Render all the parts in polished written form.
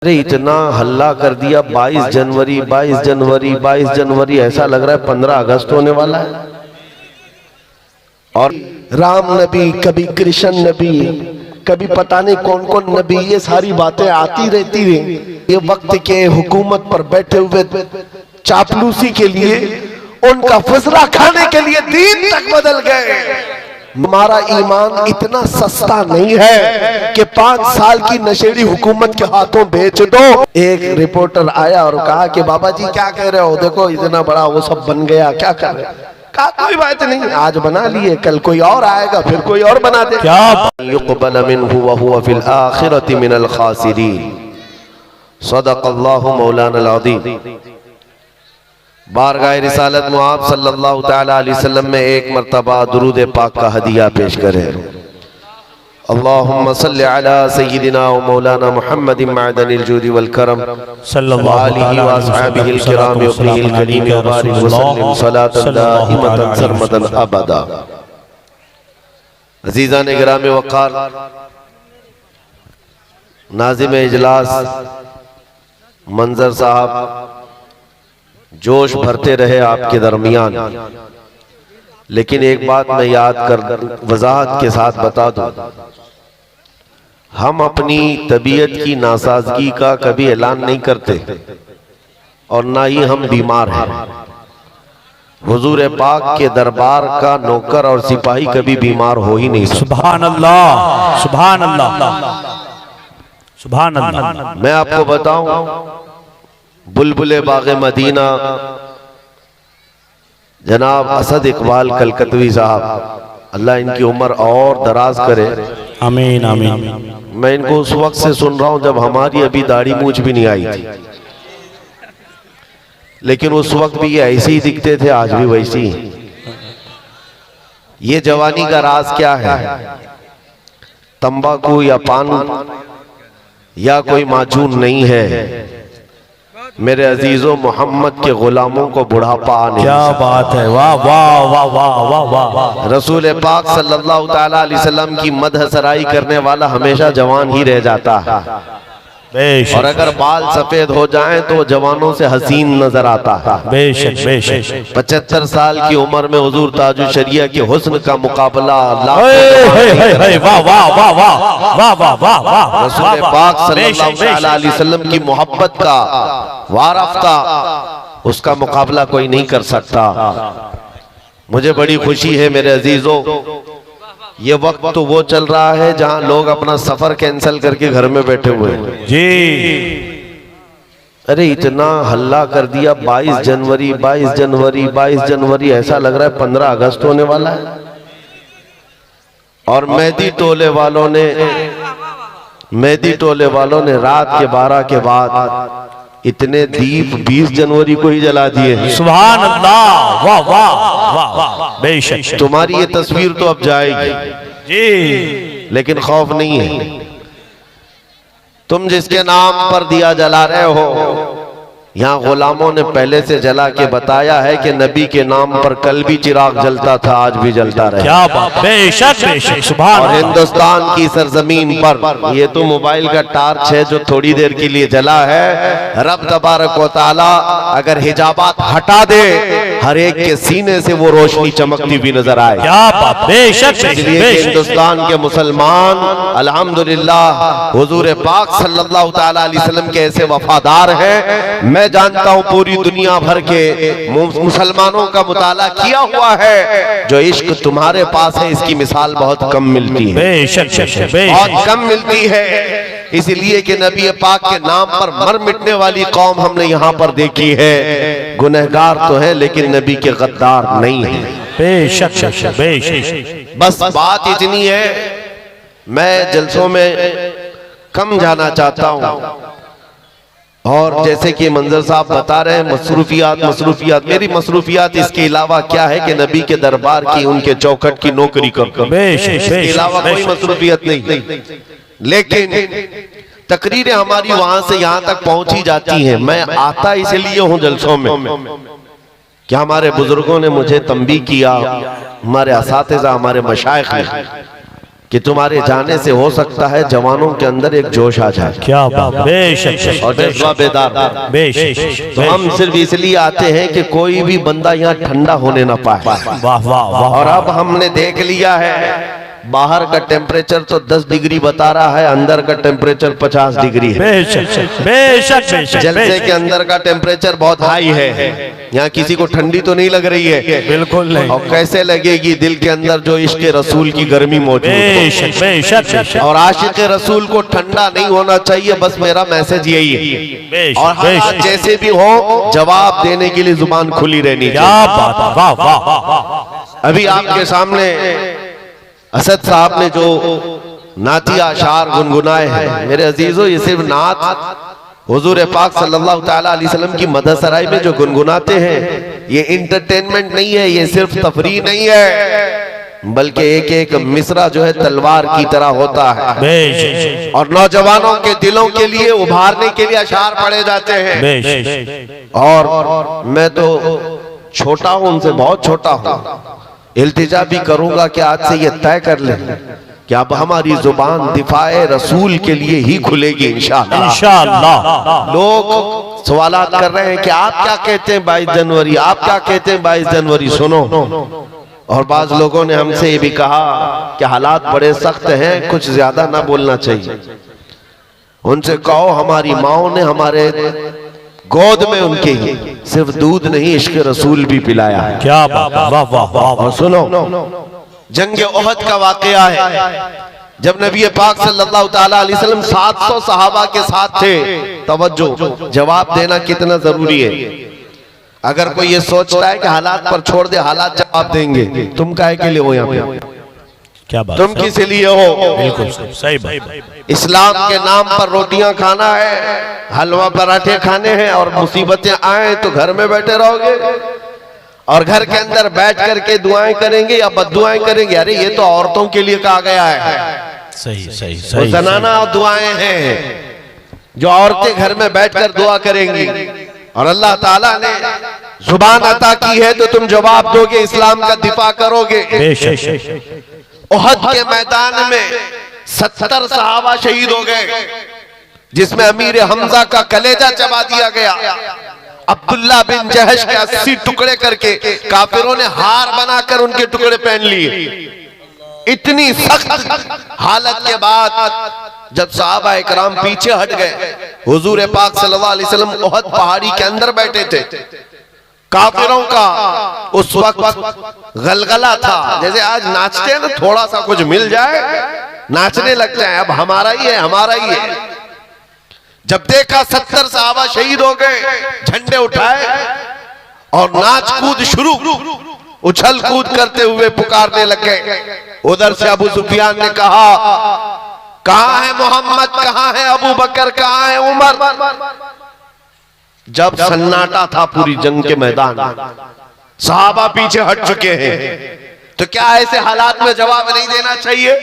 अरे इतना हल्ला कर दिया 22 जनवरी 22 जनवरी 22 जनवरी, ऐसा लग रहा है 15 अगस्त होने वाला है। और राम नबी, कभी कृष्ण नबी, कभी पता नहीं कौन कौन नबी, ये सारी बातें आती रहती हैं। ये वक्त के हुकूमत पर बैठे हुए चापलूसी के लिए, उनका फजला खाने के लिए दीन तक बदल गए। हमारा ईमान इतना सस्ता नहीं है कि 5 साल की नशेड़ी हुकूमत के हाथों बेच दो। एक रिपोर्टर आया और कहा कि बाबा जी क्या कह रहे हो, देखो इतना बड़ा वो सब बन गया, क्या कर रहे हो? कहा कोई बात नहीं, आज बना लिए, कल कोई और आएगा, फिर कोई और बना दे। क्या युक़बल मिन्हु व हुवा फिल आखिरति मिनल खासिरीन। सदक़ल्लाहु मौलाना अज़ीम। बारगाह रिसालत मुआब सल्लल्लाहु तआला अलैहि वसल्लम में एक मर्तबा दुरूद पाक का हदिया पेश करें। अल्लाहुम्मा सल्लि अला सय्यिदिना व मौलाना मुहम्मदिन मअदनिल जुदी वल करम सल्लल्लाहु अलैहि व अस्हाबिहिल किराम व अहलिल करीम व बारिक व सल्लिम सलातन दाइमतन सरमदन अबदा। अज़ीज़ान गिराम वक़ार, नाज़िम इजलास मंजर साहब जोश भरते रहे आपके दरमियान, लेकिन एक बात मैं याद कर वजाहत के साथ बता दूं, हम अपनी तबीयत की नासाजगी का कभी ऐलान नहीं करते और ना ही हम बीमार हैं। हुजूर पाक के दरबार का नौकर और सिपाही कभी बीमार हो ही नहीं सकता। सुभान अल्लाह, सुभान अल्लाह, सुभान अल्लाह। मैं आपको बताऊं, बुलबुले बागे मदीना जनाब असद इकबाल कलकतवी साहब, अल्लाह इनकी उम्र और दराज करे, आमीन आमीन। मैं इनको उस वक्त से सुन रहा हूं जब हमारी अभी दाढ़ी मूंछ भी नहीं आई थी, लेकिन उस वक्त भी ये ऐसे ही दिखते थे, आज भी वैसे ही। ये जवानी का राज क्या है? तंबाकू या पान या कोई माजून नहीं है मेरे अजीजों, मोहम्मद के गुलामों को बुढ़ापा आने। क्या बात है, वाह वाह वाह वाह वाह वाह। रसूल पाक सल्लल्लाहु तआला अलैहि वसल्लम की मदह सराई करने वाला हमेशा जवान ही रह जाता है, और अगर बाल सफेद हो जाएं तो जवानों से हसीन नजर आता है। बेशक बेशक। 75 साल की उम्र में हुजूर ताजुल शरिया के हुस्न का मुकाबला रसूल पाक सल्लल्लाहु तआला अलैहि वसल्लम की मोहब्बत का, वारफ का, उसका मुकाबला कोई नहीं कर सकता। मुझे बड़ी खुशी है मेरे अजीजों, ये वक्त तो वो चल रहा है जहां लोग अपना सफर कैंसिल करके घर में बैठे हुए हैं जी। अरे इतना हल्ला कर दिया 22 जनवरी 22 जनवरी 22 जनवरी, ऐसा लग रहा है 15 अगस्त होने वाला है। और मेहंदी टोले वालों ने रात के 12 के बाद इतने दीप 20 जनवरी को ही जला दिए। सुभान अल्लाह, वाह वाह वाह वाह। बेशक। तुम्हारी ये तस्वीर तो अब जाएगी जी, लेकिन खौफ नहीं है। तुम जिसके नाम पर दिया जला रहे हो, यहाँ गुलामों ने पहले से जला के बताया है कि नबी के नाम पर कल भी चिराग जलता था, आज भी जलता रहे। क्या बात, बेशक बेशक। सुभान। और हिंदुस्तान की सरजमीन पर ये तो मोबाइल का टार्च है जो थोड़ी देर के लिए जला है। रब तबारक व तआला अगर हिजाबात हटा दे, हर एक के सीने से वो रोशनी चमकती हुई नजर आए। क्या बात, बेशक। इसलिए हिंदुस्तान के मुसलमान अल्हम्दुलिल्लाह हुजूर पाक सल्लल्लाहु तआला अलैहि वसल्लम के ऐसे वफादार हैं। मैं जानता हूं पूरी दुनिया भर के मुसलमानों का मुताला किया हुआ है, जो इश्क तुम्हारे पास है इसकी मिसाल बहुत कम मिलती है, बेशक बहुत कम मिलती है। इसलिए कि नबी पाक के नाम पर मर मिटने वाली कौम हमने यहाँ पर देखी है। गुनहगार तो है लेकिन नबी के गद्दार नहीं है। बेशक बेशक। बस बात इतनी है, मैं जलसों में कम जाना चाहता हूँ। और जैसे कि मंजर साहब बता रहे हैं, मसरूफियात, मेरी मसरूफियात इसके अलावा क्या है कि नबी के दरबार की, उनके चौखट की नौकरी कर, इसके अलावा कोई मसरूफियत नहीं। लेकिन तकरीरें हमारी वहां से यहाँ तक पहुंची जाती हैं। मैं आता इसलिए हूँ जलसों में कि हमारे बुजुर्गों ने मुझे तंबीह किया, हमारे असातिज़ा, हमारे मशाइख ने कि तुम्हारे जाने से हो सकता है जवानों के अंदर एक जोश आ जाए, क्या बात, बेशक और जज्बा बेदार। बेशक। तो हम सिर्फ इसलिए आते हैं कि कोई भी बंदा यहाँ ठंडा होने ना पाए। वाह वाह वाह। और अब हमने देख लिया है बाहर का टेम्परेचर तो 10 डिग्री बता रहा है, अंदर का टेम्परेचर 50 डिग्री है। बेशक बेशक बेशक। जलसे के अंदर का टेम्परेचर बहुत हाई है। यहाँ किसी को ठंडी तो नहीं लग रही है, बिल्कुल नहीं। और कैसे लगेगी दिल के अंदर जो इश्क रसूल की गर्मी मौजूद है। बेशक बेशक बेशक। और आशिक रसूल को ठंडा नहीं होना चाहिए, बस मेरा मैसेज यही है। और हालात जैसे भी हो जवाब देने के लिए जुबान खुली रहनी क्या चाहिए। बात, वाह वाह वाह। अभी आपके सामने असद साहब ने जो नातिया अशार गुनगुनाए हैं, मेरे अजीजों, ये सिर्फ नात हुजूर पाक सल्लल्लाहु ताला अलैहि वसल्लम की मदहसराय में जो गुनगुनाते हैं, ये इंटरटेनमेंट नहीं है, ये सिर्फ तफरीह नहीं है, बल्कि एक एक मिसरा जो है तलवार की तरह होता है। और नौजवानों के दिलों के लिए उभारने के लिए अशार पढ़े जाते हैं। और मैं तो छोटा हूं, उनसे बहुत छोटा हूं, इल्तिजा भी करूंगा कि आज से ये तय कर लें कि अब हमारी जुबान दिफाए रसूल के लिए ही खुलेगी इंशाअल्लाह। इंशाअल्लाह। लोग सवालात कर रहे हैं कि आप क्या कहते हैं 22 जनवरी, आप क्या कहते हैं 22 जनवरी, सुनो। और बाज लोगों ने हमसे ये भी कहा कि हालात बड़े सख्त हैं, कुछ ज्यादा ना बोलना चाहिए। उनसे कहो हमारी माओ ने हमारे गोद में उनके ही सिर्फ दूध नहीं इश्क रसूल भी पिलाया है। क्या बात, वाह वाह वाह। और सुनो, जंग ओहद का वाकया है, जब नबी पाक सल्लल्लाहु ताला अलैहि वसल्लम 700 सहाबा के साथ थे। तवज्जो, जवाब देना कितना जरूरी है। अगर कोई ये सोचता है कि हालात पर छोड़ दे, हालात जवाब देंगे, तुम काहे के लिए हो यहाँ पे? क्या बात, तुम किस लिए हो? बिल्कुल सही बात। इस्लाम के नाम पर रोटियां खाना है, हलवा पराठे खाने हैं, और मुसीबतें आए तो घर में बैठे रहोगे और घर के अंदर बैठ करके दुआएं करेंगे या बद्दुआएं करेंगे? अरे ये तो औरतों के लिए कहा गया है। सही सही वो सही। जनाना दुआएं हैं जो औरतें घर में बैठकर दुआ करेंगी, और अल्लाह ताला ने जुबान अता की है तो तुम जवाब दोगे, इस्लाम का दिफा करोगे। ओहद के मैदान में 70 सहाबा शहीद हो गए, जिसमें अमीर हमजा का कलेजा चबा दिया गया। अब्दुल्ला बिन जहश के 80 टुकड़े करके काफिरों ने हार बनाकर उनके टुकड़े पहन लिए। इतनी सख्त हालत के बाद जब सहाबा इकराम पीछे हट गए, हुजूर पाक सल्लल्लाहु अलैहि वसल्लम ओहद पहाड़ी के अंदर बैठे थे। काफिरों का उस वक्त गलगला था, जैसे आज नाचते हैं ना, थोड़ा सा कुछ मिल जाए नाचने लग जाए, अब हमारा ही है, हमारा ही है। जब देखा 70 सहाबा शहीद हो गए, झंडे उठाए और नाच कूद शुरू, उछल कूद करते हुए पुकारने लग गए। उधर से अबू सुफियान ने कहा, कहां है मोहम्मद, कहां है अबू बकर, कहां है उमर? जब सन्नाटा था पूरी जंग के मैदान, सहाबा पीछे हट चुके हैं, तो क्या ऐसे हालात में जवाब नहीं देना चाहिए?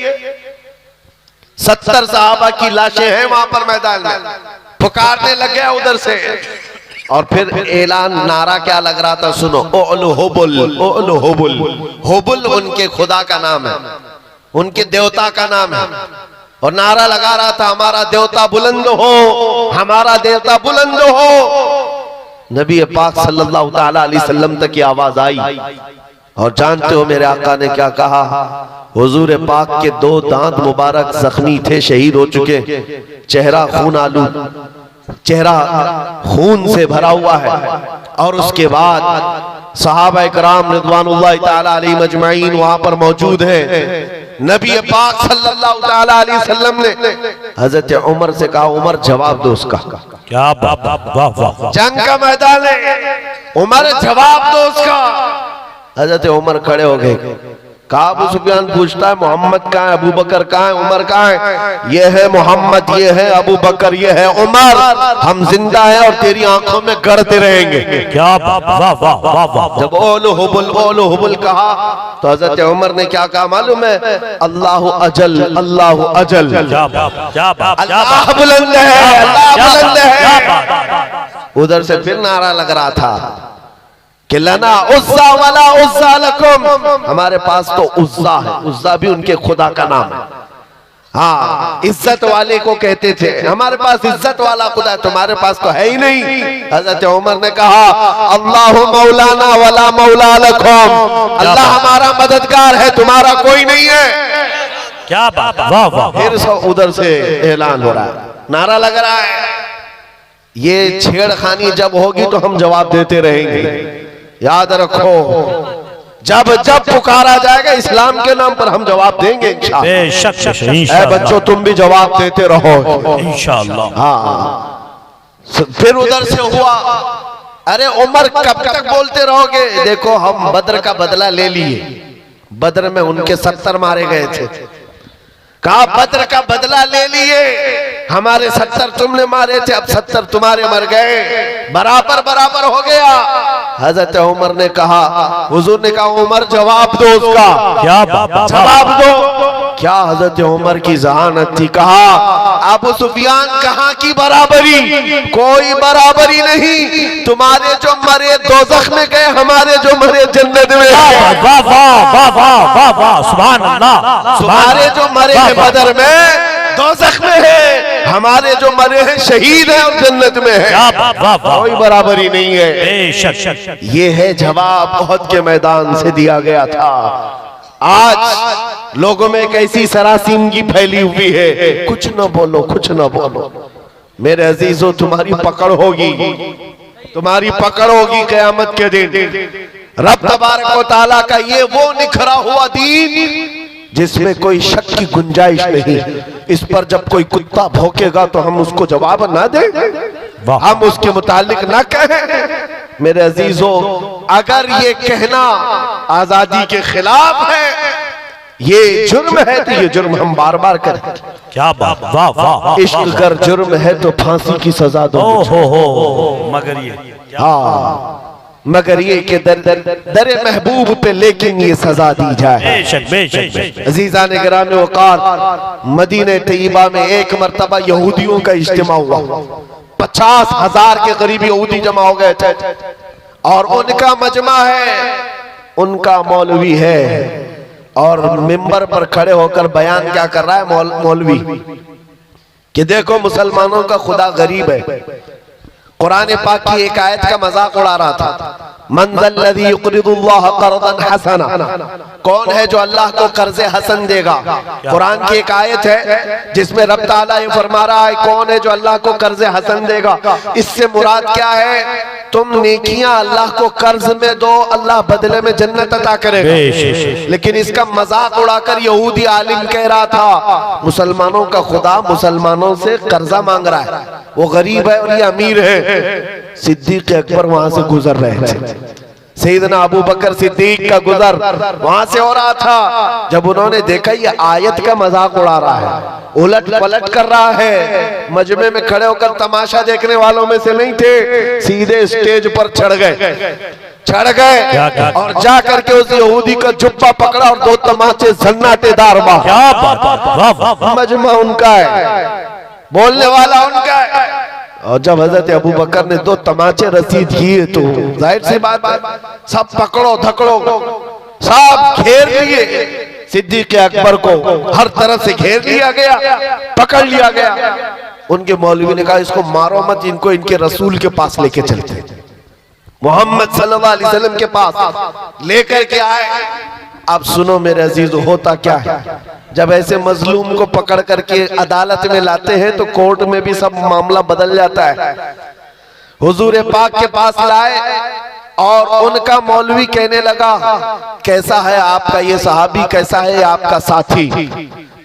70 सहाबा की लाशें हैं वहां पर मैदान में, पुकारने लग गया उधर से। और फिर ऐलान, नारा क्या लग रहा था, सुनो, ओलो होबुल, ओलो होबुल। होबुल उनके खुदा का नाम है, उनके देवता का नाम है, और नारा लगा रहा था, हमारा देवता बुलंद हो, हमारा देवता बुलंद हो। नबी पाक सल्लल्लाहु ताला अलैहि वसल्लम तक की आवाज आई, और जानते हो मेरे आका ने क्या कहा? हुजूर पाक के 2 दांत मुबारक जख्मी थे, शहीद हो चुके, चेहरा खून आलू, चेहरा खून से भरा हुआ है। और उसके बाद सहाबा इकराम रिज़वानुल्लाहि ताला अलैहिम अजमईन वहां पर मौजूद हैं। नबी पाक सल्लल्लाहु ताला अलैहि वसल्लम ने हजरत उमर से कहा, उमर जवाब दो उसका। क्या बात, वाह वाह। जंग का मैदान है, उमर जवाब दो उसका। हजरत उमर खड़े हो गए, कहा अबू सुफियान पूछता है, मोहम्मद कहाँ है, अबू बकर कहाँ है, उमर कहाँ है? ये है मोहम्मद, ये है अबू बकर, ये है उमर, हम जिंदा हैं और तेरी आंखों में गड़ते रहेंगे। क्या बात, वाह वाह वाह वाह। जब ओलो हुबुल कहा तो हजरत उमर ने क्या कहा मालूम है? अल्लाह अजल, अल्लाह अजल। क्या बात, क्या बात, अल्लाह बुलंद है, अल्लाह बुलंद है। उधर से फिर नारा लग रहा था, कि लना उज़्ज़ा वला उज़्ज़ा लकुम, हमारे पास तो उज़्ज़ा है, उज़्ज़ा भी उनके खुदा का नाम है। हाँ, इज्जत वाले को कहते थे, हमारे पास इज्जत वाला खुदा है, तुम्हारे पास तो है ही नहीं। हजरत उमर ने कहा अल्लाहु मौलाना वला मौला लकुम, अल्लाह हमारा मददगार है, तुम्हारा कोई नहीं है। क्या बात, वाह वाह। फिर उधर से ऐलान हो रहा है, नारा लग रहा है, ये छेड़खानी जब होगी तो हम जवाब देते रहेंगे। याद रखो, जब जब पुकारा जाएगा इस्लाम के नाम पर हम जवाब देंगे इंशाअल्लाह। ऐ बच्चों तुम भी जवाब देते रहो इंशाअल्लाह। हाँ, फिर उधर से हुआ, अरे उमर कब तक बोलते रहोगे? देखो हम बद्र का बदला ले लिए, बद्र में उनके 70 मारे गए थे, कहा बद्र का बदला ले लिए, हमारे 70 तुमने मारे थे, अब 70 तुम्हारे मर गए, बराबर बराबर हो गया। हजरत उमर ने कहा, हुजूर ने कहा उमर जवाब दो उसका, क्या बात, जवाब दो। क्या हजरत उमर की जहानत थी। कहा अबू सुफियान कहाँ की बराबरी, कोई बराबरी नहीं, तुम्हारे जो मरे दोज़ख में गए, हमारे जो मरे जन्नत में। वाह वाह वाह वाह वाह, सुभान अल्लाह। तुम्हारे जो मरे हैं बदर में दोज़ख में है, हमारे जो मरे हैं शहीद हैं और जन्नत में है, कोई बराबरी नहीं है। ये है जवाब उहद के मैदान से दिया गया था। आज लोगों में कैसी सरासीमगी फैली हुई है, कुछ न बोलो, कुछ न बोलो। मेरे अजीजों तुम्हारी पकड़ होगी, तुम्हारी पकड़ होगी क़यामत के दिन। रब तबारक व तआला का ये वो निखरा हुआ दीन जिसमें कोई शक की गुंजाइश नहीं। इस पर जब कोई कुत्ता भौंकेगा तो हम उसको जवाब ना दें, हम उसके मुतालिक ना कहें। मेरे अजीजों, अगर ये कहना आजादी के खिलाफ है, ये जुर्म है, तो ये जुर्म हम बार बार करें। क्या बात, वाह वाह। इश्क अगर जुर्म है तो फांसी की सजा दो। हो मगर ये, हाँ, मगर ये कि दर महबूब पे लेकिन ये सजा दी जाए। बेशक बेशक। अजीज़ान गिरामी वक़ार, मदीने तैयबा में एक मरतबा यहूदियों का इज्तिमा हुआ, 50,000 के करीब यहूदी जमा हो गए थे, और उनका मजमा है, उनका मौलवी है, और मिंबर पर खड़े होकर बयान क्या कर रहा है मौलवी कि देखो मुसलमानों का खुदा गरीब है। कुरान पाक की एक आयत का मजाक उड़ा रहा था, मन ज़ल्लज़ी युक़रिदुल्लाह क़र्ज़न हसना, कौन है जो अल्लाह को कर्ज हसन देगा। कुरान की एक आयत है जिसमें रब ताला ये फरमा रहा है, कौन है जो अल्लाह को कर्ज हसन देगा। इससे मुराद क्या है, तुम नेकियां अल्लाह को कर्ज में दो, अल्लाह बदले में जन्नत अता करेगा। लेकिन इसका मजाक उड़ाकर यहूदी आलिम कह रहा था, मुसलमानों का खुदा मुसलमानों से कर्जा मांग रहा है, वो गरीब है और ये अमीर है। सिद्दीक अकबर वहां से गुजर रहे थे, सैयदना अबू बकर सिद्दीक का गुजर वहां से हो रहा था। जब उन्होंने देखा ये आयत का मजाक उड़ा रहा है, उलट पलट कर रहा है, मजमे में खड़े होकर तमाशा देखने वालों में से नहीं थे, सीधे स्टेज पर चढ़ गए और जा करके उस यहूदी का जुब्बा पकड़ा और 2 तमाचे सन्नाटेदार मारे। मजमा उनका है, बोलने वाला उनका है। और जब हजरत अबू बकर ने 2 तमाचे रसीद किए तो जाहिर सी बात, सब पकड़ो धकड़ो, सब घेर लिए सिद्दीक अकबर को, हर तरफ से घेर लिया गया, पकड़ लिया गया। उनके मौलवी ने कहा इसको मारो मत, इनको इनके रसूल के पास लेके चलते, मोहम्मद सल्लल्लाहु अलैहि वसल्लम के पास लेकर के आए। अब सुनो मेरे अजीज, होता क्या है, जब ऐसे मजलूम को पकड़ करके अदालत में लाते हैं तो कोर्ट में भी सब मामला बदल जाता है। हुजूर पाक के पास लाए और उनका मौलवी कहने लगा, कैसा है आपका ये सहाबी, कैसा है आपका साथी।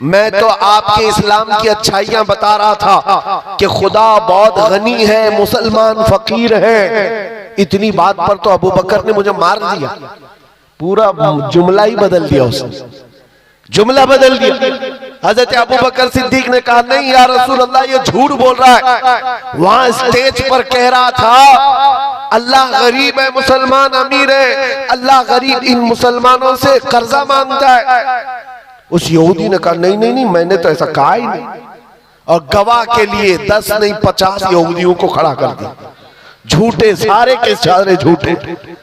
मैं तो आपके इस्लाम की अच्छाइयां बता रहा था कि खुदा बहुत गनी है, मुसलमान फकीर है। इतनी बात पर तो अबू बकर ने मुझे मार दिया, पूरा जुमला ही बदल दिया, उसने जुमला बदल दिया। हजरत अबू बकर सिद्दीक ने कहा नहीं या रसूल अल्लाह, ये झूठ बोल रहा है। वहां स्टेज पर कह रहा था अल्लाह गरीब है, मुसलमान अमीर है, अल्लाह गरीब इन मुसलमानों से कर्जा मांगता है। उस यहूदी ने कहा नहीं नहीं नहीं, मैंने तो ऐसा कहा ही नहीं। और गवाह के लिए 10 नहीं 50 यहूदियों को खड़ा कर दिया। झूठे, सारे के सारे झूठे।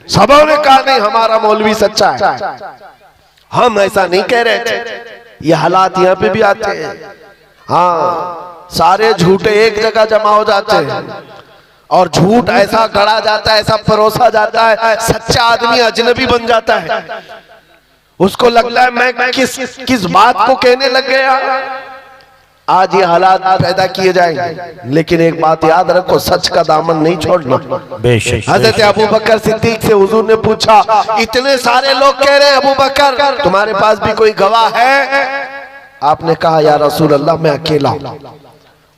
सबों ने कहा नहीं हमारा मौलवी सच्चा है। हम ऐसा नहीं कह रहे थे, ये हालात यहाँ पे भी आते हैं। हाँ, सारे झूठे एक जगह जमा हो जाते हैं और झूठ ऐसा गढ़ा जाता है, ऐसा परोसा जाता है, सच्चा आदमी अजनबी बन जाता है। उसको लगता है मैं किस बात को कहने लग गया। आज ये हालात पैदा किए जाएंगे, लेकिन एक बात याद रखो, सच का दामन नहीं छोड़ना। हजरत अबू बकर सिद्दीक से हुजूर ने पूछा, इतने सारे लोग कह रहे हैं अबू बकर तुम्हारे पास भी कोई गवाह है? आपने कहा या रसूल अल्लाह मैं अकेला हूं।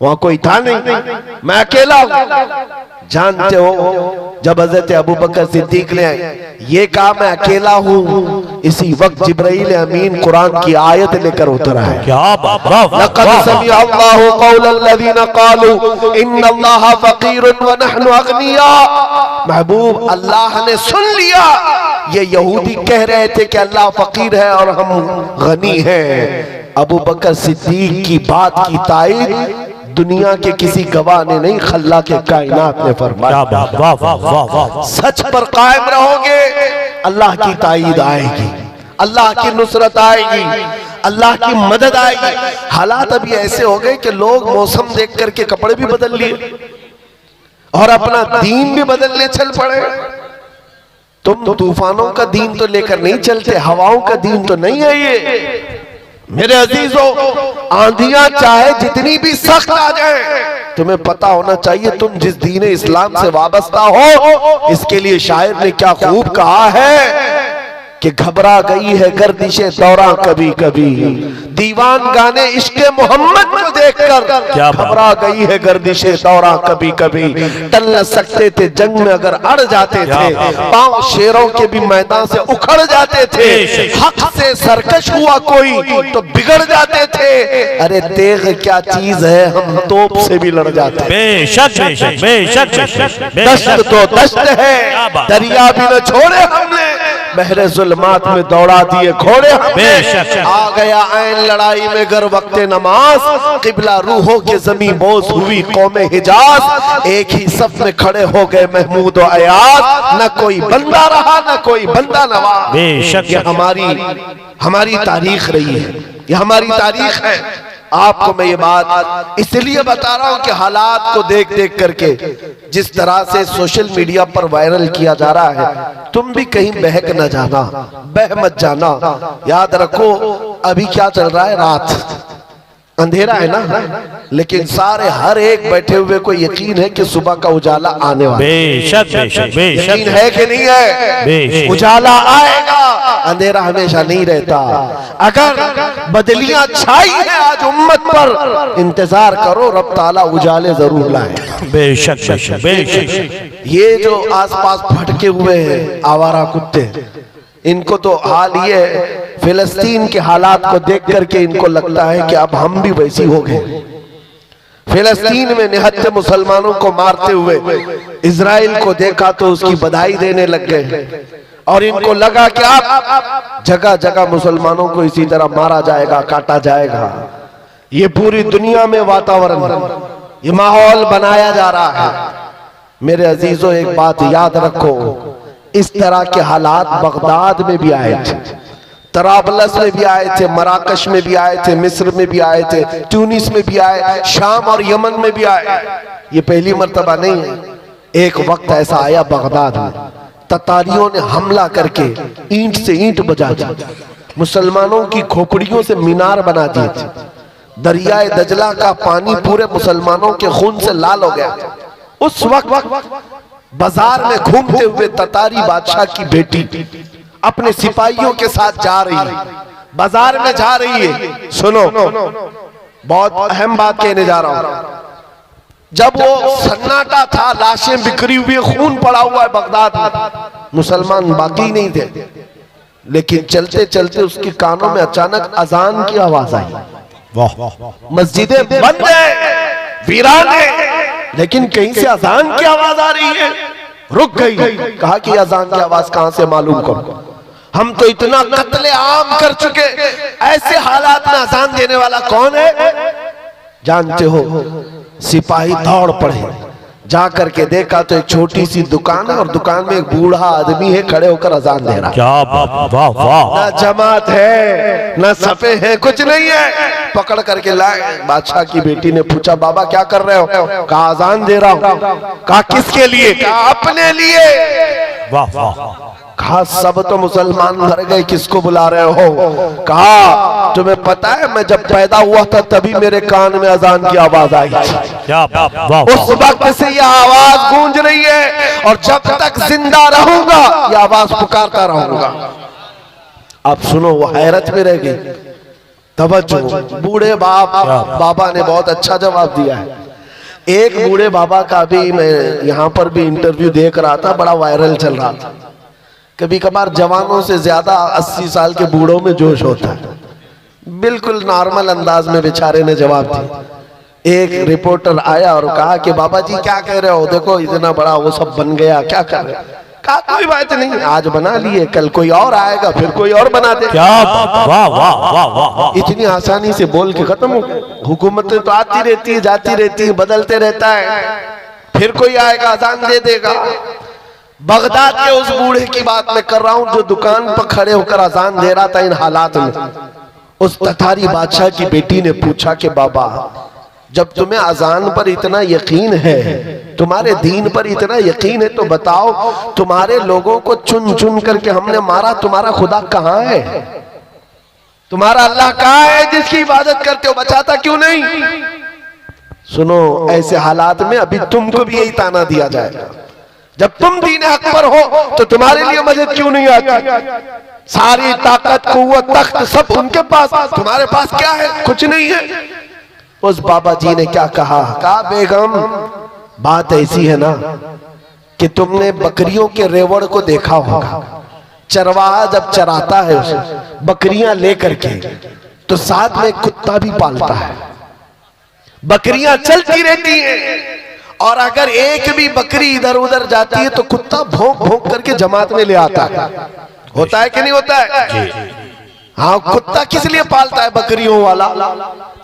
वहां कोई था नहीं, मैं अकेला हूं। जानते हो जब हजरत अबू बकर सिद्दीक ने ये कहा मैं अकेला हूं, इसी वक्त जिब्राइल अमीन कुरान की आयत लेकर उतर आए। क्या बात, लक़द समिअ अल्लाहु क़ौलल लज़ीना क़ालू इन्नल्लाहा फ़क़ीरुन व नहनु अग़निया। महबूब, अल्लाह ने सुन लिया, ये यहूदी कह रहे थे कि अल्लाह फकीर है और हम गनी हैं। अबू बकर सिद्दीक की बात की तायीद दुनिया के किसी गवाह ने नहीं, खल्ला के कायनात ने फरमाया। सच पर कायम रहोगे, अल्लाह की तायीद आएगी, अल्लाह की नुसरत आएगी, अल्लाह की मदद आएगी। हालात अभी ऐसे हो गए कि लोग मौसम देख करके कपड़े भी बदल लिए और अपना दीन भी बदलने चल पड़े। तुम तूफानों का दीन तो लेकर नहीं चलते, हवाओं का दीन तो नहीं है ये। मेरे अजीजों, आंधियां चाहे जितनी भी सख्त आ जाए, तुम्हें पता होना चाहिए तुम जिस दीन इस्लाम से वाबस्ता हो। इसके लिए शायर ने क्या खूब कहा है कि घबरा गई है गर्दिशे दौरा कभी कभी, दीवान गाने इश्क़े मोहम्मद को देखकर घबरा गई है गर्दिशे दौरा कभी कभी। टल न सकते थे जंग में अगर अड़ जाते थे, पांव शेरों के भी मैदान से उखड़ जाते थे। हक से सरकश हुआ कोई तो बिगड़ जाते थे। अरे तेग क्या चीज है, हम तोप से भी लड़ जाते। बेशक बेशक बेशक बेशक, दश्त तो दश्त है, दरिया भी न छोड़े हमने, बहरे जुल्मात में दौड़ा दिए घोड़े हमने। आ गया ऐन लड़ाई में गर वक्ते नमाज, किबला रूहों के जमीन बोझ हुई कौमे हिजाज। एक ही सफ में खड़े हो गए महमूद और अयाज, न कोई बंदा रहा न कोई बंदा नवाज। ये हमारी तारीख रही है, ये हमारी तारीख है। आपको मैं ये बात इसलिए बता रहा हूं कि हालात को देख देख करके जिस तरह से सोशल मीडिया पर वायरल किया जा रहा है, तुम भी कहीं बहक न जाना, बह मत जाना। याद रखो अभी क्या चल रहा है, रात अंधेरा है ना, लेकिन सारे हर एक बैठे हुए को यकीन है कि सुबह का उजाला आने वाला है। बेशक बेशक बेशक, यकीन है कि नहीं है? उजाला आएगा, अंधेरा हमेशा नहीं रहता। अगर बदलियां छाई है आज उम्मत पर, इंतजार करो रब ताला उजाले जरूर लाए। बेशक बेशक बेशक। ये जो आसपास भटके हुए हैं आवारा कुत्ते, इनको तो हाल ये फिलिस्तीन के हालात को देख करके इनको लगता है कि अब हम भी वैसी हो गए। फिलिस्तीन में निहत्थे मुसलमानों को मारते हुए इजराइल को देखा तो उसकी बधाई देने लग गए और इनको लगा कि अब जगह जगह मुसलमानों को इसी तरह मारा जाएगा, काटा जाएगा। ये पूरी दुनिया में वातावरण, ये माहौल बनाया जा रहा है। मेरे अजीजों, एक बात याद रखो, इस तरह के हालात बगदाद में भी आए थे, तराबलस में भी आए थे, मराकश में भी आए थे, मिस्र में भी आए थे, ट्यूनिस में भी आए, शाम और यमन में भी आए। ये पहली मर्तबा नहीं है। एक वक्त ऐसा आया बगदाद में, ततारियों ने हमला करके ईंट से ईंट बजा दी, मुसलमानों की खोपड़ियों से मीनार बना दिए थे। दरियाए दजला का पानी पूरे मुसलमानों के खून से लाल हो गया। उस वक्त बाजार में घूमते हुए ततारी बादशाह की बेटी अपने सिपाहियों के साथ जा रही है, बाजार में जा रही है। सुनो, बहुत अहम बात कहने जा रहा हूं। जब वो सन्नाटा था, लाशें बिखरी हुई, खून पड़ा हुआ है बगदाद में, मुसलमान बाकी नहीं थे, लेकिन चलते चलते उसके कानों में अचानक अजान की आवाज आई। मस्जिदें बंद है, वीरान है, लेकिन कहीं से अजान की आवाज आ रही है। रुक गई, कहा कि अजान की आवाज कहां से मालूम करो, हम तो इतना कत्ले आम कर चुके, ऐसे हालात में अजान देने वाला कौन है? जानते हो, सिपाही दौड़ पड़े, जा करके देखा तो एक छोटी सी दुकान है और दुकान में एक बूढ़ा आदमी है, खड़े होकर अजान दे रहा है। क्या बात, वाह वाह। ना जमात है ना सफे है, कुछ नहीं है। पकड़ करके लाए। बादशाह की बेटी ने पूछा, बाबा क्या कर रहे हो? कहा अजान दे रहा हूं। कहा किसके लिए? कहा अपने लिए। वाह वाह। कहा सब तो मुसलमान मर गए, किसको बुला रहे हो? कहा तुम्हें पता है मैं जब पैदा हुआ था तभी मेरे कान में अजान की आवाज आई। क्या बात, वाह उस वक्त से यह आवाज गूंज रही है और जब तक जिंदा रहूंगा यह आवाज पुकारता रहूंगा। अब सुनो, वो हैरत में रह गई। तवज्जो, बूढ़े बाबा ने बहुत अच्छा जवाब दिया है। एक बूढ़े बाबा का भी मैं यहाँ पर भी इंटरव्यू देख रहा था, बड़ा वायरल चल रहा था। कभी कभार जवानों से ज्यादा 80 साल के बूढ़ों में जोश होता है। बिल्कुल नॉर्मल अंदाज में बेचारे ने जवाब दिया। एक रिपोर्टर आया और कहा कि बाबा जी क्या कह रहे हो? देखो इतना बड़ा वो सब बन गया, क्या कर रहे हो? कहा कोई बात नहीं, आज बना लिए, कल कोई और आएगा, फिर कोई और बना दे। क्या बात, वाह वाह वाह वाह। इतनी आसानी से बोल के खत्म हो गया। हुकूमतें तो आती रहती है, जाती रहती है, बदलते रहता है, फिर कोई आएगा अजान दे देगा। बगदाद के उस बूढ़े की बात मैं कर रहा हूं जो दुकान पर खड़े होकर अजान दे रहा था इन हालात में। उस ततारी बादशाह की बेटी ने पूछा कि बाबा जब तुम्हें अजान पर इतना यकीन है, तुम्हारे दीन पर इतना यकीन है, तो बताओ तुम्हारे लोगों को चुन चुन करके हमने मारा, तुम्हारा खुदा कहाँ है? तुम्हारा अल्लाह कहाँ है जिसकी इबादत करते हो? बचाता क्यों नहीं? सुनो, ऐसे हालात में अभी तुमको भी यही ताना दिया जाएगा। जब तुम दीन हक पर हो तो तुम्हारे लिए मदद क्यों नहीं आती? सारी ताकत, कुव्वत, तख्त सब उनके पास, तुम्हारे पास क्या है? कुछ नहीं है। उस बाबा जी ने क्या कहा? कहा बेगम बात ऐसी है ना कि तुमने बकरियों के रेवड़ को देखा होगा। चरवाहा जब चराता है उसे बकरियां लेकर के, तो साथ में कुत्ता भी पालता है। बकरियां चलती रहती हैं और अगर एक भी बकरी इधर उधर जाती है तो कुत्ता भौंक भौंक करके जमात में ले आता है। होता है कि नहीं होता है? हाँ, कुत्ता किस लिए पालता है बकरियों वाला?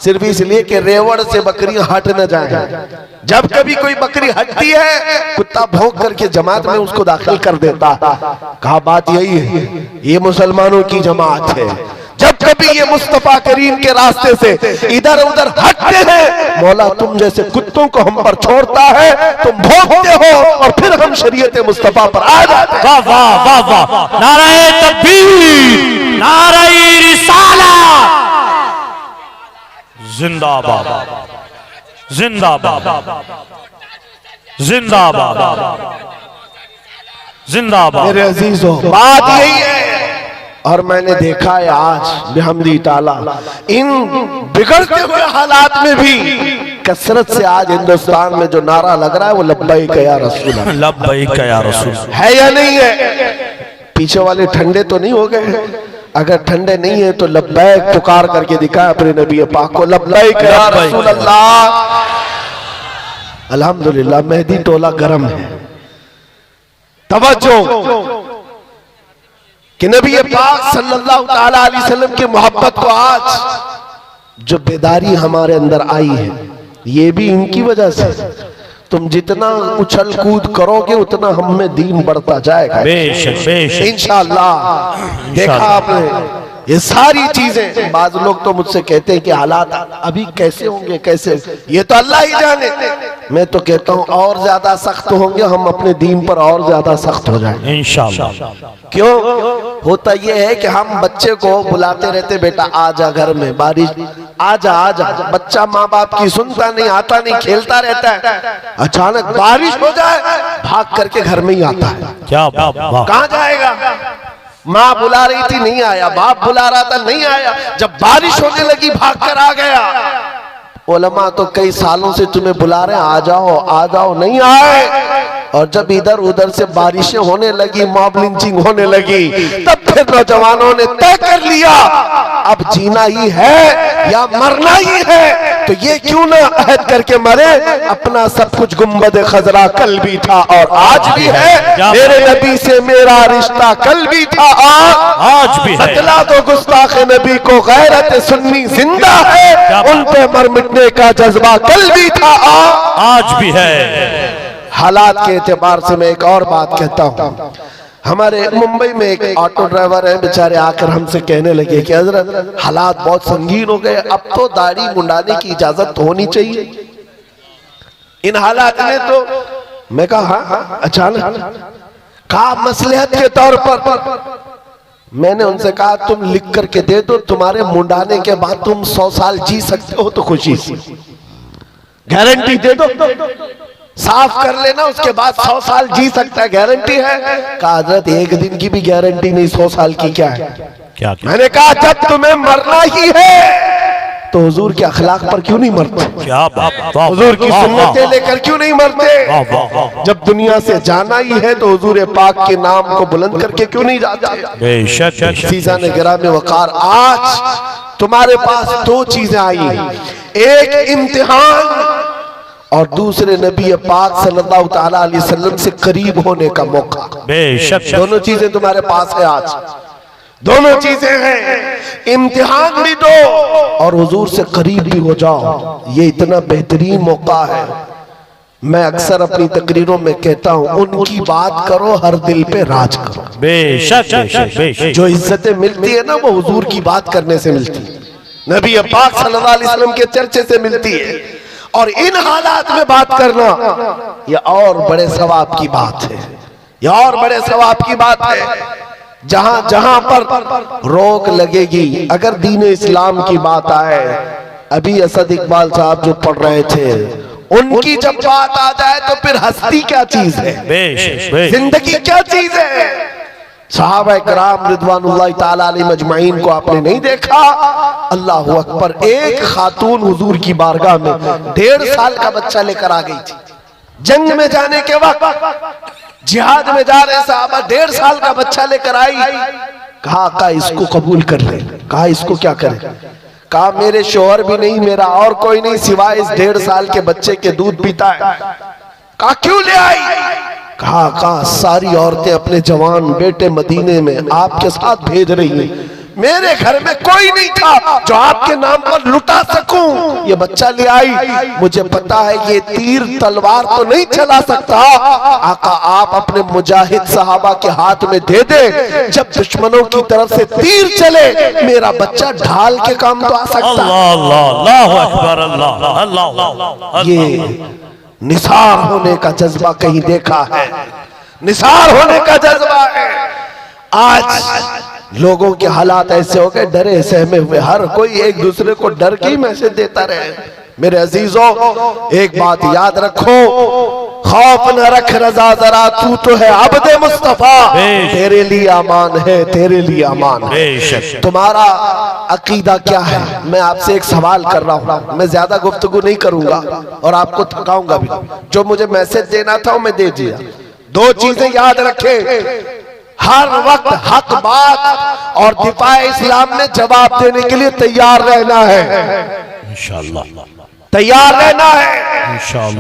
सिर्फ इसलिए कि रेवड़ से बकरियां हट न जाएं। जब कभी कोई बकरी हटती है कुत्ता भौंक करके जमात में उसको दाखिल कर देता है। कहा बात यही है, ये मुसलमानों की जमात है। जब कभी ये मुस्तफा करीम के रास्ते से इधर उधर हटते हैं, मौला तुम जैसे कुत्तों को हम पर छोड़ता है, तुम भौंकते हो और फिर हम शरीयत मुस्तफा पर आ जाते हैं। वाह वाह वाह वाह। नारे तकबीर, नारे रिसालत, जिंदाबाद जिंदाबाद जिंदाबाद जिंदाबाद। मेरे अजीजों, बात यही है। और मैंने देखा है आज बिहम्दी ताला इन बिगड़ते हुए हालात में भी कसरत से आज हिंदुस्तान में जो नारा लग रहा है वो लब्बैक या रसूल अल्लाह, लब्बैक या रसूल है या नहीं है? पीछे वाले ठंडे तो नहीं हो गए? अगर ठंडे नहीं है तो लब्बैक पुकार करके दिखाया अपने नबी पाक को, लब्बैक या रसूल अल्लाह। अल्हम्दुलिल्लाह मेहदी टोला गर्म है। तवज्जो कि नबी पाक सल्लल्लाहु ताला अलैहि वसल्लम की मोहब्बत को आज जो बेदारी हमारे अंदर आई है ये भी इनकी वजह से। तुम जितना उछल कूद करोगे उतना हम में दीन बढ़ता जाएगा बेशक बेशक इंशाअल्लाह। देखा आपने ये सारी चीजें। बाज लोग तो मुझसे कहते हैं कि हालात अभी कैसे होंगे, कैसे, ये तो अल्लाह ही जाने। मैं तो कहता हूँ और ज्यादा सख्त होंगे, हम अपने दीन पर और ज्यादा सख्त हो जाएंगे इंशाअल्लाह। क्यों? होता यह है कि हम बच्चे को बुलाते रहते, बेटा आजा घर में, बारिश आजा आजा। बच्चा माँ बाप की सुनता नहीं, आता नहीं, खेलता रहता है। अचानक बारिश हो जाए भाग करके घर में ही आता है। क्या वाह। कहाँ जाएगा? माँ बुला रही थी नहीं आया, बाप बुला रहा था नहीं आया, जब बारिश होने लगी भाग कर आ गया। उलमा तो कई सालों से तुम्हें बुला रहे हैं आ जाओ नहीं आए। और जब इधर उधर से बारिशें होने लगी, मॉब लिंचिंग होने लगी, तब फिर नौजवानों ने तय कर लिया अब जीना ही है या मरना ही है, तो ये क्यों ना अहद करके मरे। अपना सब कुछ गुम्बद खजरा कल भी था और आज भी है, मेरे नबी से मेरा रिश्ता कल भी था आज भी है। बतला दो गुस्ताख नबी को गैरत सुन्नी जिंदा है, उन पे मर मिटने का जज्बा कल भी था आज भी है। हालात के एतबार से मैं एक और बात कहता हूँ। हमारे मुंबई में एक ऑटो ड्राइवर है, बेचारे आकर हमसे कहने लगे कि हजरत हालात बहुत संगीन हो गए, अब तो दाढ़ी मुंडाने की इजाजत होनी चाहिए इन हालात में। तो मैं कहा हाँ, अचानक कहा मसलहत के तौर पर। मैंने उनसे कहा तुम लिख करके दे दो, तुम्हारे मुंडाने के बाद तुम 100 साल जी सकते हो तो खुशी से गारंटी दे दो, साफ कर लेना, उसके बाद 100 साल जी सकता है, गारंटी है। कहा हजरत एक दिन की भी गारंटी नहीं, 100 साल की क्या है। क्या मैंने कहा जब तुम्हें मरना ही है तो हुजूर के अखलाक पर क्यों नहीं मरते, क्या बात, हुजूर की सुन्नतें लेकर क्यों नहीं मरते। जब दुनिया से जाना ही है तो हुजूर पाक के नाम को बुलंद करके क्यों नहीं जाते। बेशक सीजा ने गिरामे वकार, आज तुम्हारे पास दो चीजें आई, एक इम्तिहान और दूसरे नबी पाक सल्लल्लाहु ताला अलैहि वसल्लम से करीब होने का मौका। बेशक दोनों चीजें तुम्हारे पास है आज, दोनों चीजें हैं, इम्तिहान भी दो और हुजूर से करीब भी हो जाओ। ये इतना बेहतरीन मौका है। मैं अक्सर अपनी तकरीरों में कहता हूँ उनकी बात करो, हर दिल पे राज करो। बेशक बेशक जो इज्जतें मिलती है ना वो हुजूर की बात करने से मिलती है, नबी पाक सल्लल्लाहु अलैहि वसल्लम के चर्चे से मिलती है। और इन हालात में बात करना यह और बड़े सवाब की बात है, यह और बड़े सवाब की बात है। जहां जहां पर रोक लगेगी, अगर दीन इस्लाम की बात आए, अभी असद इकबाल साहब जो पढ़ रहे थे, उनकी जब बात आ जाए तो फिर हस्ती क्या चीज है, जिंदगी क्या चीज है। सहाबा किराम रिदवानुल्लाह ताला अलैहिम अजमाइन को आपने नहीं देखा, अल्लाह अकबर, एक खातून हुजूर की बारगाह में 1.5 साल का बच्चा लेकर आ गई थी। जंग में जाने के वक्त, जिहाद में जा रहे साहबा 1.5 साल का बच्चा लेकर आई। कहा इसको कबूल कर ले। कहा इसको क्या करें। कहा मेरे शोहर भी नहीं, मेरा और कोई नहीं सिवाय इस 1.5 साल के बच्चे के दूध पीता है। कहा क्यों ले आई। कहा सारी औरतें अपने जवान बेटे मदीने में आपके साथ भेज रही हैं, मेरे घर में कोई नहीं था जो आपके नाम पर लुटा सकूं, ये बच्चा ले आई। मुझे पता है ये तीर तलवार तो नहीं चला सकता, आका आप अपने मुजाहिद सहाबा के हाथ में दे दे, जब दुश्मनों की तरफ से तीर चले मेरा बच्चा ढाल के काम तो आ सकता है। अल्लाह अकबर, अल्लाह। ये निसार होने का जज्बा कहीं देखा है, निसार होने का जज्बा है। आज लोगों के हालात ऐसे हो गए, डरे सहमे हुए, हर कोई एक दूसरे को डर के ही मैसेज देता रहे। मेरे अजीजों एक बात याद रखो, खौफ न रख रजा जरा, तू तो है अब्दे मुस्तफा, तेरे लिए अमान है, तेरे लिए अमान है। तुम्हारा अकीदा क्या है। मैं आपसे एक सवाल कर रहा हूँ, मैं ज्यादा गुफ्तगू नहीं करूंगा और आपको थकाऊंगा भी। जो मुझे मैसेज देना था वो मैं दे दिया। दो चीजें याद रखें, हर वक्त हक बात और दिफा इस्लाम में जवाब देने के लिए तैयार रहना है, इंशाअल्लाह तैयार रहना है।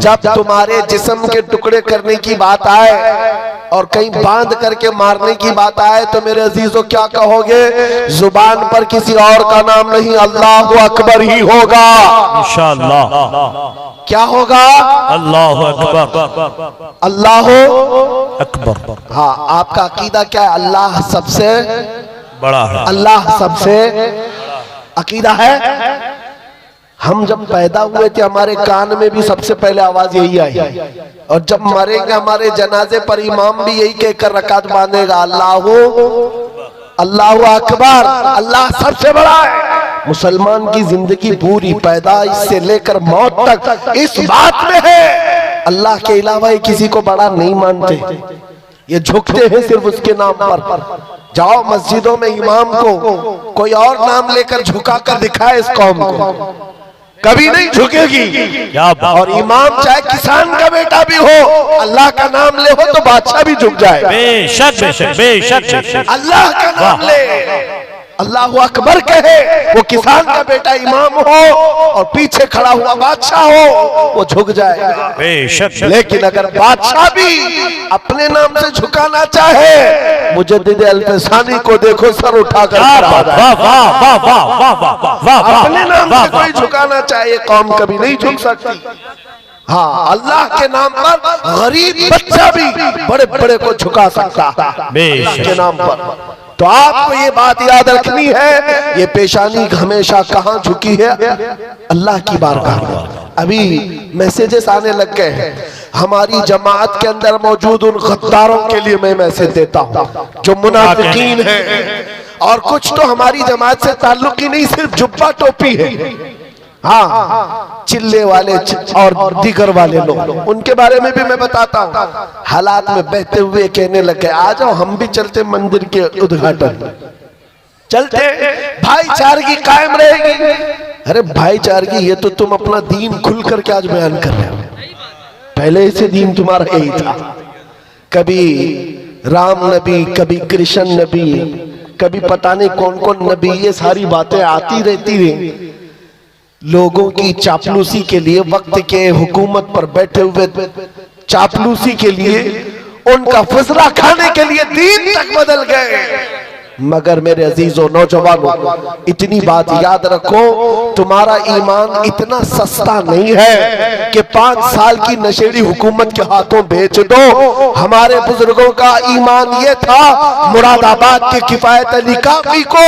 जब तुम्हारे जिस्म के टुकड़े करने की बात आए और कहीं बांध करके मारने की बात आए तो मेरे अजीजों क्या कहोगे। जुबान पर किसी और का नाम नहीं, अल्लाह अकबर ही होगा इंशाअल्लाह। क्या होगा, अल्लाह अकबर, अल्लाह अकबर। हाँ, आपका अकीदा क्या है। अल्लाह सबसे बड़ा है, अल्लाह सबसे अकीदा है। हम जब पैदा हुए थे हमारे कान में भी सबसे पहले आवाज यही आई, और जब मरेंगे हमारे जनाजे पर इमाम भी यही कहकर रकात बांधेगा, अल्लाह अल्लाह अकबर, अल्लाह सबसे बड़ा है। मुसलमान की जिंदगी पूरी पैदाइश से लेकर मौत तक इस बात में है, अल्लाह के अलावा किसी को बड़ा नहीं मानते, ये झुकते हैं सिर्फ उसके नाम पर। जाओ मस्जिदों में इमाम को कोई और नाम लेकर झुका कर दिखाए इस कौम को, कभी नहीं झुकेगी। और इमाम चाहे किसान का बेटा भी हो, अल्लाह का नाम ले हो तो बादशाह भी झुक जाए। बेशक बेशक बेशक, अल्लाह का नाम ले, अल्लाह अकबर कहे, वो किसान का बेटा इमाम हो और पीछे खड़ा हुआ बादशाह हो, वो झुक जाएगा। बेशक। लेकिन अगर बादशाह भी अपने नाम से झुकाना चाहे, मुजद्दिद अल्फसानी को देखो सर उठाकर अपने नाम से कोई झुकाना चाहे, कौम कभी नहीं झुक सकती। हाँ, अल्लाह के नाम पर गरीब बच्चा भी बड़े बड़े को झुका सकता है अल्लाह के नाम पर। तो आपको ये बात याद रखनी है, ये पेशानी हमेशा कहाँ झुकी है? अल्लाह की बारगाह में। अभी मैसेजेस आने लग गए हैं, हमारी जमात के अंदर मौजूद उन गद्दारों के लिए मैं मैसेज देता हूँ जो मुनाफिकीन हैं, और कुछ तो हमारी जमात से ताल्लुक ही नहीं, सिर्फ जुब्बा टोपी है। हाँ, चिल्ले वाले और दिगर वाले लोग, उनके बारे में भी मैं बताता हूँ। हालात में बहते हुए कहने लगे, आ जाओ हम भी चलते मंदिर के उद्घाटन, चलते, भाईचारगी कायम रहेगी। अरे भाईचारगी, ये तो तुम अपना दीन खुल करके आज बयान कर रहे हो, पहले से दीन तुम्हारा यही था। कभी राम नबी, कभी कृष्ण नबी, कभी पता नहीं कौन कौन नबी, ये सारी बातें आती रहती रही। लोगों की चापलूसी के लिए, वक्त के हुकूमत पर बैठे हुए चापलूसी के लिए, उनका फजला खाने के लिए दीन तक बदल गए। मगर मेरे अजीजों नौजवानों, इतनी बात याद रखो, तुम्हारा ईमान इतना सस्ता नहीं है कि 5 साल की नशेड़ी हुकूमत के हाथों बेच दो। हमारे बुजुर्गों का ईमान ये था, मुरादाबाद के किफायत अली काफी को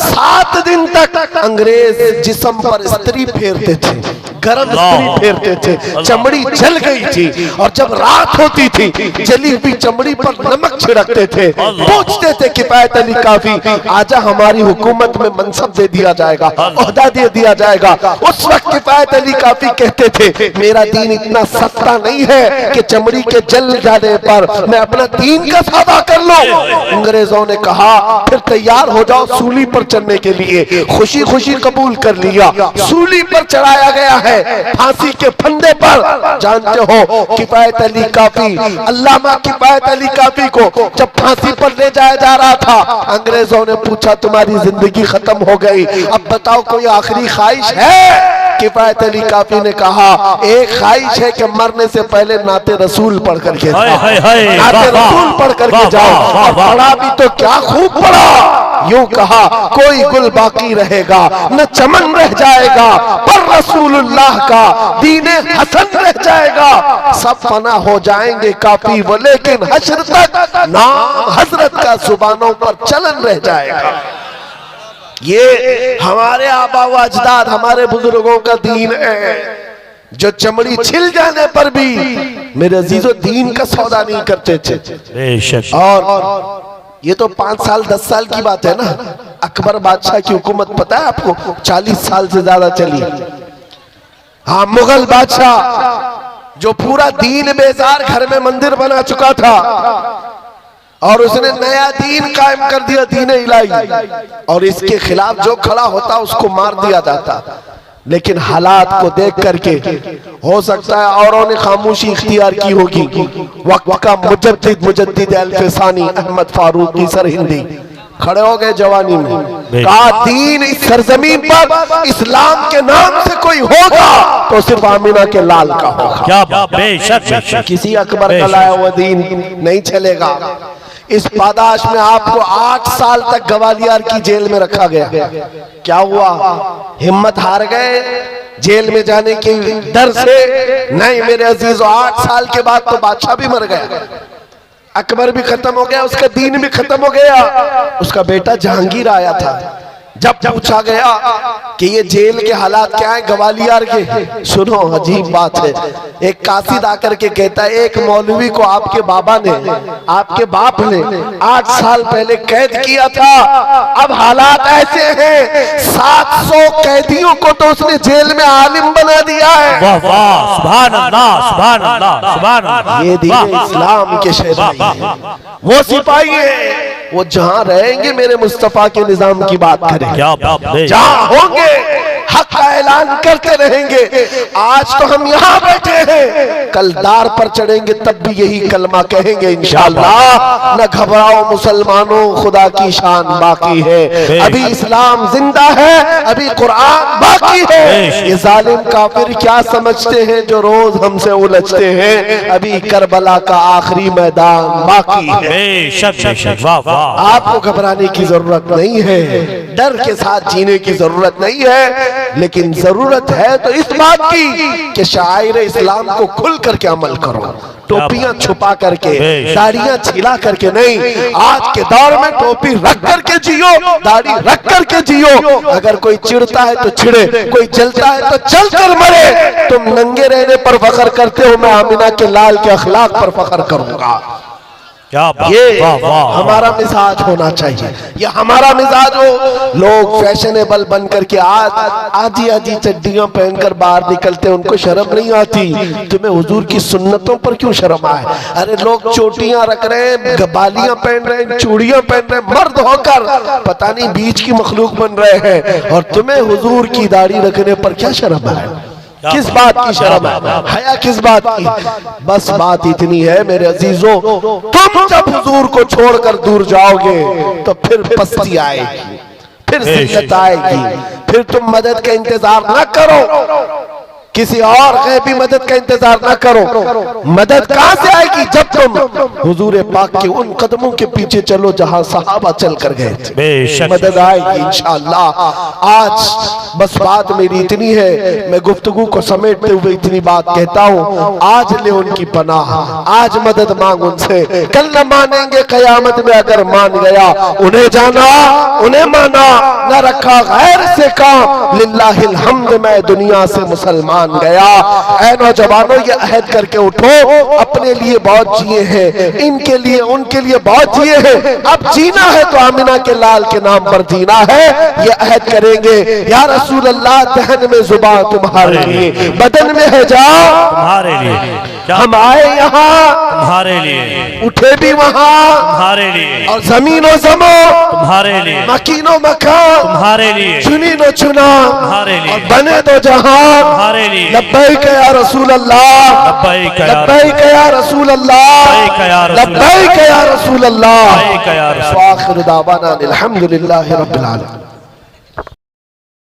7 दिन तक अंग्रेज जिस्म पर स्त्री फेरते थे, गरम स्त्री फेरते थे, चमड़ी जल गई थी, और जब रात होती थी जली हुई चमड़ी पर नमक छिड़कते थे। पूछते थे किफायत अली काफी, आजा हमारी हुकूमत में मनसब दे दिया जाएगा, ओहदा दे दिया जाएगा। उस वक्त किफायत अली काफी कहते थे, मेरा दीन इतना सस्ता नहीं है कि चमड़ी के जल जाने पर मैं अपना दीन का सौदा कर लूं। अंग्रेजों ने कहा, फिर तैयार हो जाओ सूली पर चढ़ने के लिए। खुशी खुशी कबूल कर लिया, सूली पर चढ़ाया गया है, फांसी के फंदे पर। जानते हो किफायत अली काफी, अल्लामा किफायत अली काफी को जब फांसी पर ले जाया जा रहा था, अंग्रेजों ने पूछा तुम्हारी जिंदगी खत्म हो गई, अब बताओ कोई आखिरी ख्वाहिश है? किफायत अली काफी ने कहा, एक ख्वाहिश है कि मरने से पहले नाते रसूल पढ़ करके नाते रसूल पढ़ करके जाओ। और पढ़ा भी तो क्या खूब पढ़ा। यूं कहा, कोई गुल बाकी रहेगा न चमन रह जाएगा, पर रसूलुल्लाह का दीने हसन रह जाएगा। सब फना हो जाएंगे काफी वो, लेकिन हश्र तक नाम हजरत का जुबानों पर चलन रह जाएगा। ये हमारे आबा व अजदाद, हमारे बुजुर्गों का दीन है, जो चमड़ी छिल जाने पर भी मेरे अजीजों दीन का सौदा नहीं करते थे। और ये तो 5 साल 10 साल की बात है ना। अकबर बादशाह की हुकूमत पता है आपको, 40 साल से ज्यादा चली। हाँ, मुगल बादशाह जो पूरा दीन बेजार घर में मंदिर बना चुका था, और उसने नया दीन कायम कर दिया, दीन इलाही, और इसके खिलाफ जो खड़ा होता उसको मार दिया जाता। लेकिन हालात को देख करके हो सकता है औरों ने खामोशी इख्तियार की होगी। वक्त का मुजद्दिद अल-फिसानी अहमद फारूकी सरहिंदी खड़े हो गए जवानी में, कहा दीन इस सरजमीन पर इस्लाम के नाम से कोई होगा तो सिर्फ आमिना के लाल का होगा। क्या बेशक, किसी अकबर का लाया हुआ दीन नहीं चलेगा। इस पादाश में आपको 8 साल तक ग्वालियर की जेल में रखा गया। क्या हुआ? हिम्मत हार गए जेल में जाने के डर से? नहीं मेरे अजीजों, 8 साल के बाद तो बादशाह भी मर गया, अकबर भी खत्म हो गया, उसका दीन भी खत्म हो गया। उसका बेटा जहांगीर आया था। जब पूछा गया कि ये जेल के हालात क्या है ग्वालियर के, सुनो अजीब बात है। एक कासिद आकर के कहता है, एक मौलवी को आपके बाबा ने, आपके बाप ने 8 साल पहले कैद किया था। अब हालात ऐसे हैं 700 कैदियों को तो उसने जेल में आलिम बना दिया है। वाह वाह, सुभान अल्लाह, सुभान अल्लाह, सुभान अल्लाह। ये दीन इस्लाम के शहनाई है, वो सिपाही है, वो जहां रहेंगे मेरे मुस्तफा के निजाम की बात करें, जहां होंगे हक का ऐलान करते रहेंगे। आज तो हम यहाँ बैठे हैं, कल दार पर चढ़ेंगे तब भी यही कलमा कहेंगे इंशाअल्लाह। न घबराओ मुसलमानों, खुदा की शान बाकी है, अभी इस्लाम जिंदा है, अभी कुरान बाकी है। ये जालिम काफिर क्या समझते हैं जो रोज हमसे उलझते हैं, अभी करबला का आखिरी मैदान बाकी है। आपको घबराने की जरूरत नहीं है। डर के साथ जीने की जरूरत नहीं है, लेकिन जरूरत है तो इस बात की कि शायर इस्लाम को खुल करके अमल करो, टोपियां छुपा करके, दाढ़ियां छिला करके नहीं। आज के दौर में टोपी रख करके जियो, दाढ़ी रख करके जियो। अगर कोई चिढ़ता है तो चिढ़े, कोई जलता है तो जल कर मरे। तुम नंगे रहने पर फख्र करते हो, मैं आमिना के लाल के अखलाक पर फख्र करूंगा। क्या बात, ये वाह वाह, हमारा मिजाज होना चाहिए, ये हमारा मिजाज हो। लोग फैशनेबल बन करके आज आधी आधी चड्डियां पहनकर बाहर निकलते हैं, उनको शर्म नहीं आती। तुम्हें हुजूर की सुन्नतों पर क्यों शर्म आए? अरे लोग चोटियां रख रहे हैं, बालियां पहन रहे हैं, चूड़ियां पहन रहे हैं, मर्द होकर पता नहीं बीच की मखलूक बन रहे हैं, और तुम्हें हुजूर की दाढ़ी रखने पर क्या शर्म है? किस बात की शर्म है? हया किस बात की? बस बात इतनी है मेरे अजीजों, तुम जब हुजूर को छोड़कर दूर जाओगे तो फिर पस्ती आएगी, फिर जिल्लत आएगी, फिर तुम मदद का इंतजार ना करो, किसी और गैबी मदद का इंतजार ना करो। मदद कहां से आएगी? जब तुम हुजूर पाक के उन कदमों के पीछे चलो जहां सहाबा चल कर गए थे, मदद आएगी इंशाअल्लाह। आज बस बात मेरी इतनी है, मैं गुफ्तगू को समेटते हुए इतनी बात कहता हूँ, आज ले उनकी पनाह, आज मदद मांग उनसे, कल न मानेंगे कयामत में अगर मान गया। उन्हें जाना, उन्हें माना, न रखा गैर से काम, लिल्लाहिल हम्द मैं दुनिया से मुसलमान गया। ऐ नौजवानों, ये अहद करके उठो, अपने लिए बहुत जिए हैं, इनके लिए उनके लिए बहुत जिए हैं, अब जीना है तो आमिना के लाल के नाम पर जीना है। ये अहद करेंगे, या रसूल अल्लाह, दहन में जुबान तुम्हारे लिए, बदन में है जान तुम्हारे लिए, हम आए यहाँ तुम्हारे लिए, उठे भी वहाँ तुम्हारे लिए, और जमीनो जमो तुम्हारे लिए, मकीनो मकान तुम्हारे लिए, चुनी नो चुना, तुम्हारे लिए, और बने तो जहां तुम्हारे लिए। लब्बैक या रसूल अल्लाह, लब्बैक या लब्बैक या रसूल अल्लाह, लब्बैक या रसूल लब्बैक या रसूल अल्लाह। लब्बैक या रसूल व आखिर दावाना अनिल हम्दुलिल्लाहि रब्बिल आलमीन।